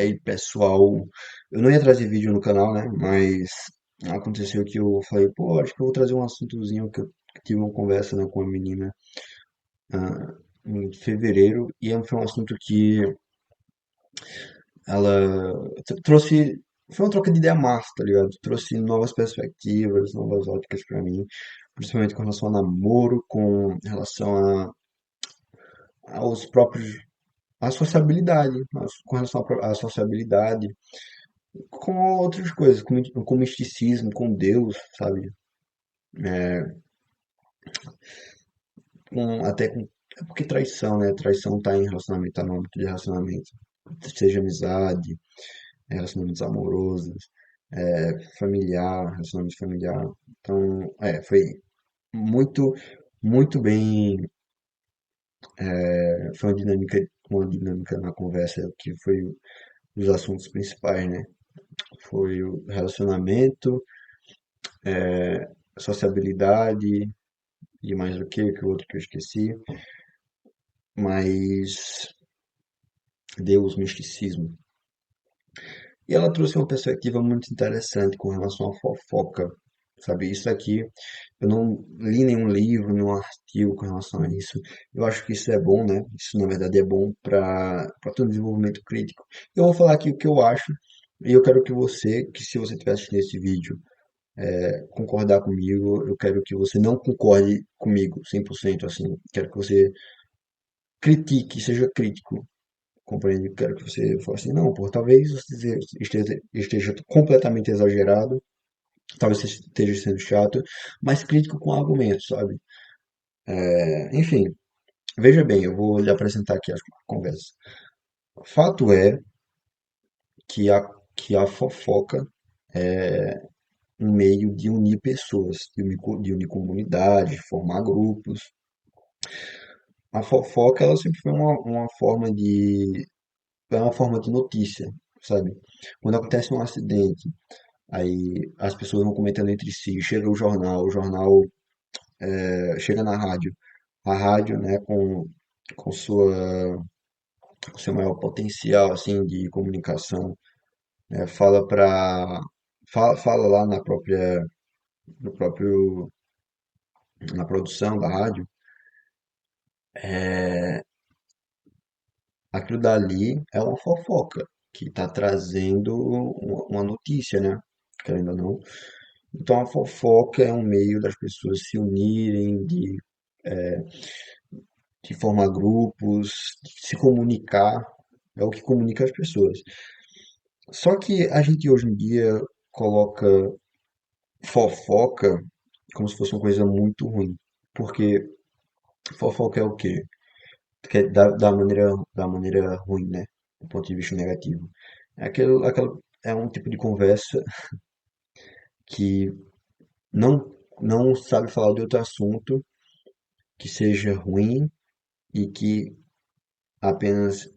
aí, pessoal, eu não ia trazer vídeo no canal, né? Mas aconteceu que eu falei, pô, acho que eu vou trazer um assuntozinho que tive uma conversa, né, com uma menina em fevereiro, e foi um assunto que ela trouxe, foi uma troca de ideia massa, tá ligado? Trouxe novas perspectivas, novas óticas pra mim, principalmente com relação ao namoro, com relação aos próprios, à sociabilidade, com relação à sociabilidade, com outras coisas, com misticismo, com Deus, sabe? Até com. É porque traição, né? Traição tá em relacionamento, tá no âmbito de relacionamento. Seja amizade, relacionamentos amorosos, familiar, relacionamento familiar. Então, foi muito, muito bem. Foi uma dinâmica na conversa que foi os assuntos principais, né? Foi o relacionamento, sociabilidade e mais que o outro que eu esqueci, mas Deus, misticismo. E ela trouxe uma perspectiva muito interessante com relação à fofoca, sabe? Isso aqui, eu não li nenhum livro, nenhum artigo com relação a isso. Eu acho que isso é bom, né? Isso, na verdade, é bom para todo desenvolvimento crítico. Eu vou falar aqui o que eu acho, e eu quero que você, que se você estiver assistindo esse vídeo, concordar comigo, eu quero que você não concorde comigo 100% assim. Quero que você critique, seja crítico. Compreende? Quero que você fale assim, não, pô, talvez você esteja completamente exagerado, talvez você esteja sendo chato, mas crítico com argumentos, sabe? Enfim, veja bem, eu vou lhe apresentar aqui a conversa. Fato é que a fofoca é um meio de unir pessoas, de unir comunidades, formar grupos. A fofoca, ela sempre foi uma forma de notícia, sabe? Quando acontece um acidente, aí as pessoas vão comentando entre si, chega o jornal chega na rádio. A rádio, né, com com seu maior potencial assim de comunicação, fala fala lá no próprio na produção da rádio, aquilo dali é uma fofoca que está trazendo uma notícia, né? Querendo ou não. Então a fofoca é um meio das pessoas se unirem, de formar grupos, de se comunicar, é o que comunica as pessoas. Só que a gente hoje em dia coloca fofoca como se fosse uma coisa muito ruim. Porque fofoca é o quê? Que é da maneira ruim, né? Do ponto de vista negativo. É um tipo de conversa que não sabe falar de outro assunto que seja ruim e que apenas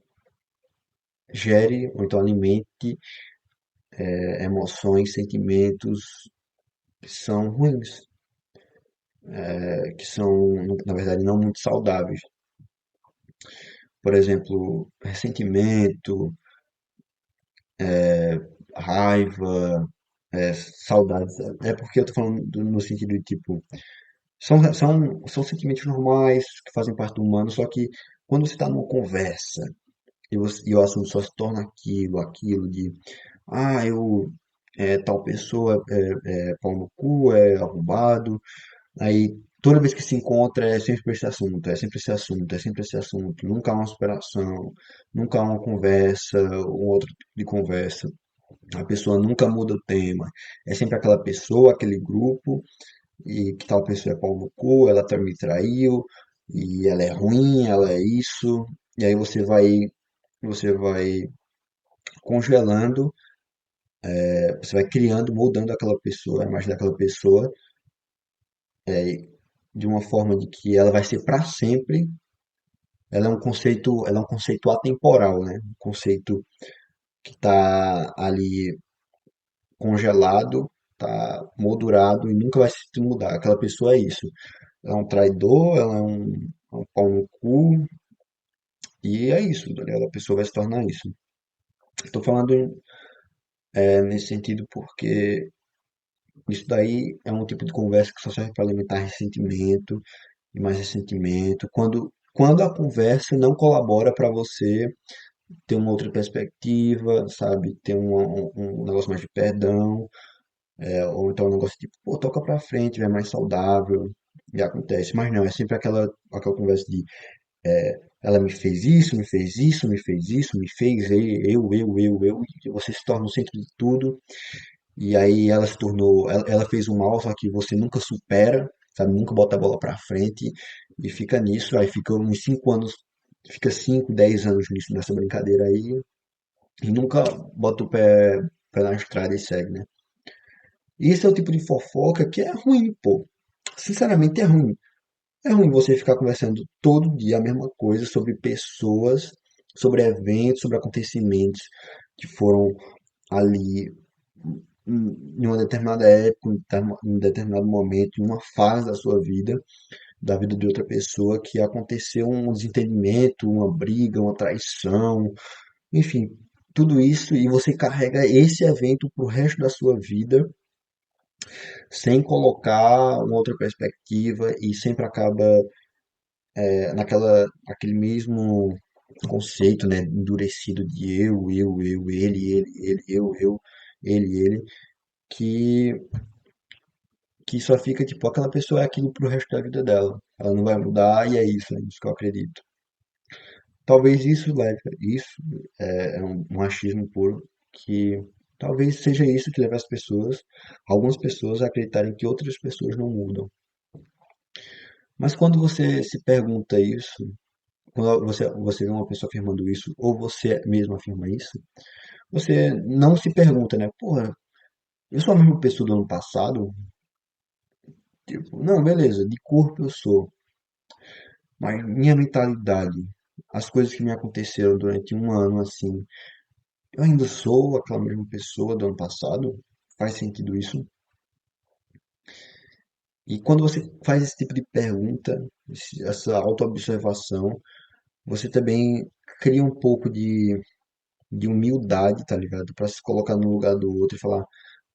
gere ou então alimente emoções, sentimentos que são ruins, que são, na verdade, não muito saudáveis. Por exemplo, ressentimento, raiva, saudades. É porque eu tô falando no sentido de tipo, são sentimentos normais que fazem parte do humano, só que quando você está numa conversa e o assunto só se torna aquilo de, eu, tal pessoa é pau no cu, é arrombado. Aí toda vez que se encontra é sempre esse assunto, é sempre esse assunto, é sempre esse assunto. Nunca há uma superação, nunca há uma conversa, um outro tipo de conversa. A pessoa nunca muda o tema. É sempre aquela pessoa, aquele grupo, e que tal pessoa é pau no cu, ela me traiu, e ela é ruim, ela é isso. E aí você vai congelando, você vai criando, moldando aquela pessoa, a imagem daquela pessoa, de uma forma de que ela vai ser para sempre. Ela é um conceito atemporal, né? Um conceito que está ali congelado, está moldurado e nunca vai se mudar. Aquela pessoa é isso. Ela é um traidor, ela é um pau no cu, e é isso, tá ligado? A pessoa vai se tornar isso. Estou falando nesse sentido porque isso daí é um tipo de conversa que só serve para alimentar ressentimento e mais ressentimento. Quando a conversa não colabora para você ter uma outra perspectiva, sabe? Ter um negócio mais de perdão, ou então um negócio tipo, pô, toca pra frente, é mais saudável, e acontece. Mas não, é sempre aquela conversa de ela me fez isso, me fez isso, me fez isso, me fez e você se torna o centro de tudo, e aí ela se tornou, ela fez um mal, só que você nunca supera, sabe, nunca bota a bola pra frente, e fica nisso, aí fica uns 5 anos, fica 5, 10 anos nisso, nessa brincadeira aí, e nunca bota o pé na estrada e segue, né? E esse é o tipo de fofoca que é ruim, pô. Sinceramente é ruim. É ruim você ficar conversando todo dia a mesma coisa sobre pessoas, sobre eventos, sobre acontecimentos que foram ali em uma determinada época, em um determinado momento, em uma fase da sua vida, da vida de outra pessoa, que aconteceu um desentendimento, uma briga, uma traição, enfim, tudo isso, e você carrega esse evento pro resto da sua vida sem colocar uma outra perspectiva e sempre acaba aquele mesmo conceito, né, endurecido de ele, que, que só fica tipo, aquela pessoa é aquilo pro resto da vida dela. Ela não vai mudar e é isso que eu acredito. Talvez isso é um achismo puro, que talvez seja isso que leva as pessoas, algumas pessoas a acreditarem que outras pessoas não mudam. Mas quando você se pergunta isso, quando você vê uma pessoa afirmando isso, ou você mesmo afirma isso, você não se pergunta, né? Porra, eu sou a mesma pessoa do ano passado? Tipo, não, beleza, de corpo eu sou, mas minha mentalidade, as coisas que me aconteceram durante um ano, assim, eu ainda sou aquela mesma pessoa do ano passado? Faz sentido isso? E quando você faz esse tipo de pergunta, essa autoobservação, você também cria um pouco de humildade, tá ligado? Pra se colocar no lugar do outro e falar,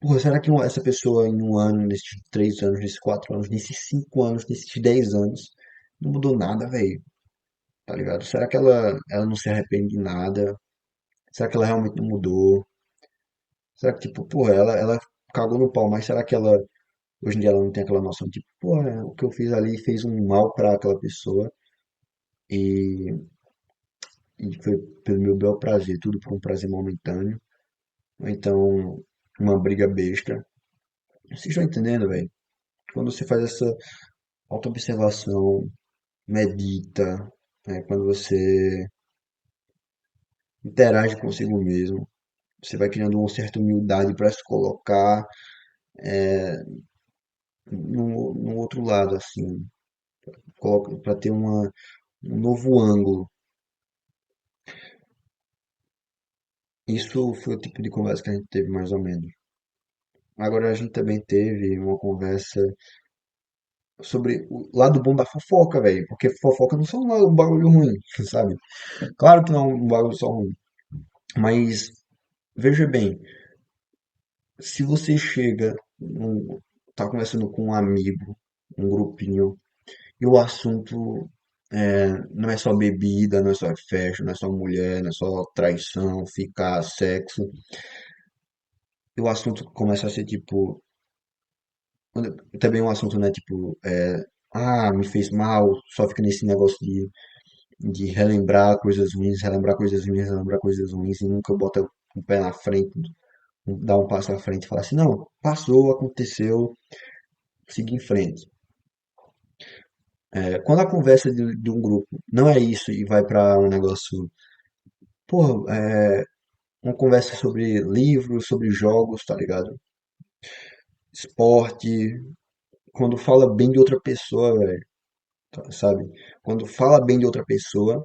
porra, será que essa pessoa em um ano, nesses 3 anos, nesses 4 anos, nesses 5 anos, nesses 10 anos, não mudou nada, velho, tá ligado? Será que ela não se arrepende de nada? Será que ela realmente não mudou? Será que, tipo, porra, ela cagou no pau, mas será que hoje em dia ela não tem aquela noção, tipo, porra, o que eu fiz ali fez um mal pra aquela pessoa e, e foi pelo meu bel prazer, tudo por um prazer momentâneo, ou então uma briga besta. Vocês estão entendendo, velho? Quando você faz essa autoobservação, medita, né? Quando você interage consigo mesmo, você vai criando uma certa humildade para se colocar no outro lado, assim, para ter um novo ângulo. Isso foi o tipo de conversa que a gente teve, mais ou menos. Agora a gente também teve uma conversa sobre o lado bom da fofoca, velho, porque fofoca não são um bagulho ruim, sabe? Claro que não é um bagulho só ruim, mas veja bem, se você tá conversando com um amigo, um grupinho, e o assunto não é só bebida, não é só festa, não é só mulher, não é só traição, ficar, sexo, e o assunto começa a ser tipo, também um assunto, né, tipo, me fez mal, só fica nesse negócio de relembrar coisas ruins, relembrar coisas ruins, e nunca bota o pé na frente, dá um passo à frente e fala assim, não, passou, aconteceu, siga em frente. Quando a conversa de um grupo não é isso e vai para um negócio, pô, uma conversa sobre livros, sobre jogos, tá ligado? Esporte, quando fala bem de outra pessoa, velho, sabe? Quando fala bem de outra pessoa,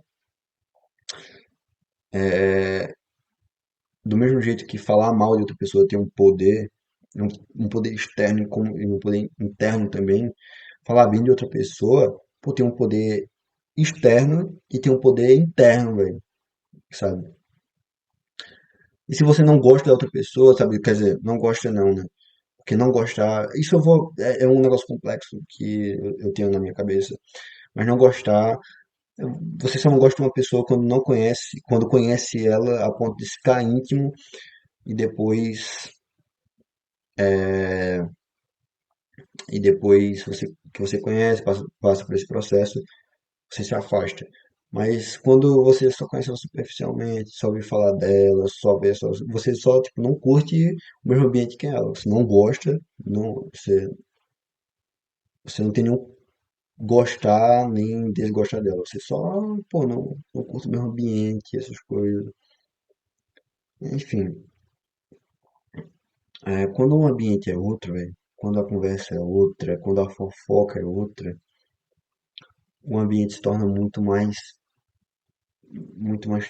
do mesmo jeito que falar mal de outra pessoa tem um poder, um poder externo e um poder interno também, falar bem de outra pessoa, pô, tem um poder externo e tem um poder interno, velho, sabe? E se você não gosta da outra pessoa, sabe? Quer dizer, não gosta não, né? Porque não gostar, isso eu vou, é um negócio complexo que eu tenho na minha cabeça. Mas não gostar, você só não gosta de uma pessoa quando não conhece, quando conhece ela a ponto de ficar íntimo e depois que você conhece, passa por esse processo, você se afasta. Mas quando você só conhece ela superficialmente, só ouve falar dela, você só tipo não curte o mesmo ambiente que ela, você não gosta, você não tem nenhum gostar nem desgostar dela, você só, pô, não curte o mesmo ambiente, essas coisas. Enfim, quando o ambiente é outro, velho, quando a conversa é outra, quando a fofoca é outra, o ambiente se torna muito mais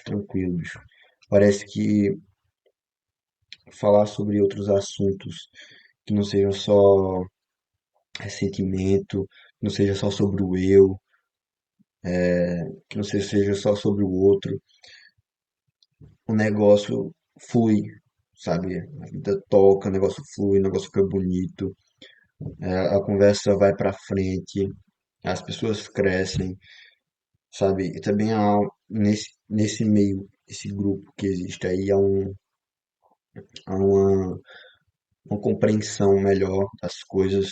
tranquilo, bicho. Parece que falar sobre outros assuntos que não sejam só ressentimento, que não seja só sobre o eu, que não seja só sobre o outro, o negócio flui, sabe? A vida toca, o negócio flui, o negócio fica bonito, a conversa vai pra frente, as pessoas crescem, sabe? E também nesse meio, esse grupo que existe aí, há uma compreensão melhor das coisas,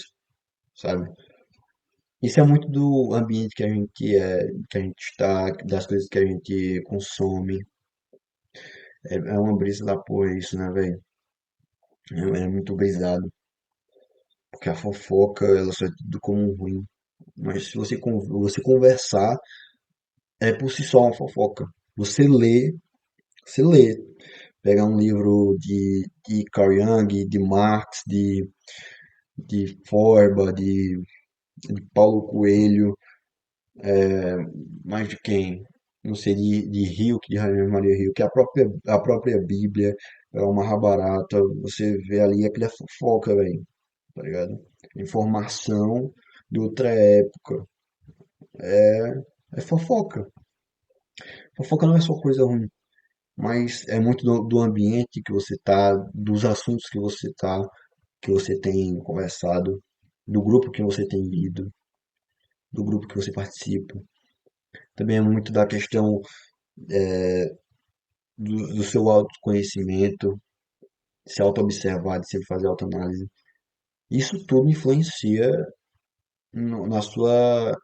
sabe? Isso é muito do ambiente que a gente está, das coisas que a gente consome. É uma brisa da porra isso, né, velho? É muito brisado. Porque a fofoca, ela só é tudo como ruim. Mas se você conversar, é por si só uma fofoca. Você lê. Pegar um livro de Carl Jung, de Marx, de Forba, de Paulo Coelho, mais de quem? Não sei, de Hilke, de Rainer Maria Hilke, a própria Bíblia, é uma Mahabharata, você vê ali aquele é fofoca, velho, tá ligado? Informação de outra época. É fofoca. Fofoca não é só coisa ruim, mas é muito do ambiente que você tá, dos assuntos que você tem conversado, do grupo que você tem ido, do grupo que você participa. Também é muito da questão do seu autoconhecimento, se auto-observar, de sempre fazer autoanálise. Isso tudo influencia no- na sua,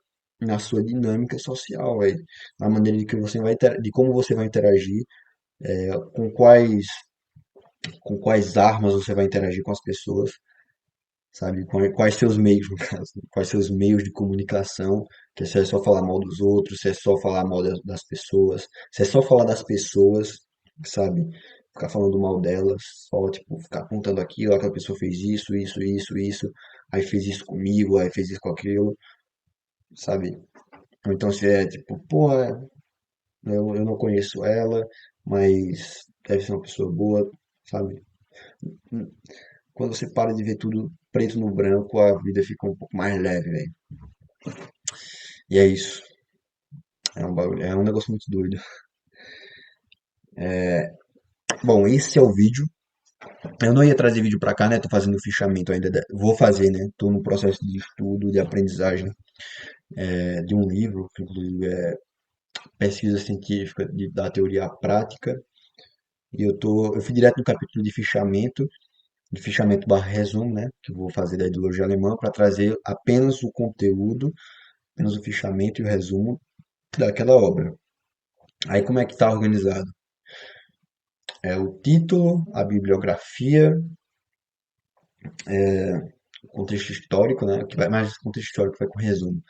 na sua dinâmica social, véi. Na maneira de como você vai interagir, com quais armas você vai interagir com as pessoas, sabe? Quais seus meios, no caso, quais seus meios de comunicação, que se é só falar mal dos outros, se é só falar mal das pessoas, se é só falar das pessoas, sabe? Ficar falando mal delas, só, tipo, ficar apontando aquilo, aquela pessoa fez isso, aí fez isso comigo, aí fez isso com aquilo, sabe? Ou então se é, tipo, porra, eu não conheço ela, mas deve ser uma pessoa boa, sabe? Quando você para de ver tudo preto no branco, a vida fica um pouco mais leve, velho. E é isso. É um negócio muito doido. Bom, esse é o vídeo. Eu não ia trazer vídeo pra cá, né? Tô fazendo o fichamento ainda. Vou fazer, né? Tô no processo de estudo, de aprendizagem de um livro, que inclusive é pesquisa científica da teoria à prática. E eu fui direto no capítulo de fichamento barra resumo, né? Que eu vou fazer da ideologia alemã para trazer apenas o conteúdo, apenas o fichamento e o resumo daquela obra. Aí como é que está organizado? É o título, a bibliografia, o contexto histórico, né? Que vai mais contexto histórico vai com resumo.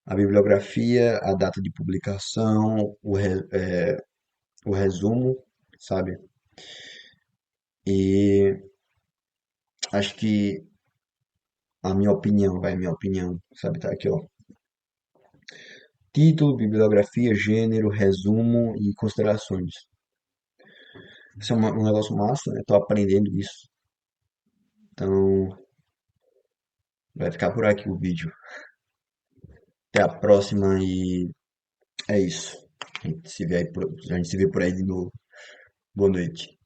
A bibliografia, a data de publicação, o resumo, sabe? E acho que minha opinião, sabe? Tá aqui, ó. Título, bibliografia, gênero, resumo e considerações. Isso é um negócio massa, né? Tô aprendendo isso. Então, vai ficar por aqui o vídeo. Até a próxima e é isso. A gente se vê por aí de novo. Boa noite.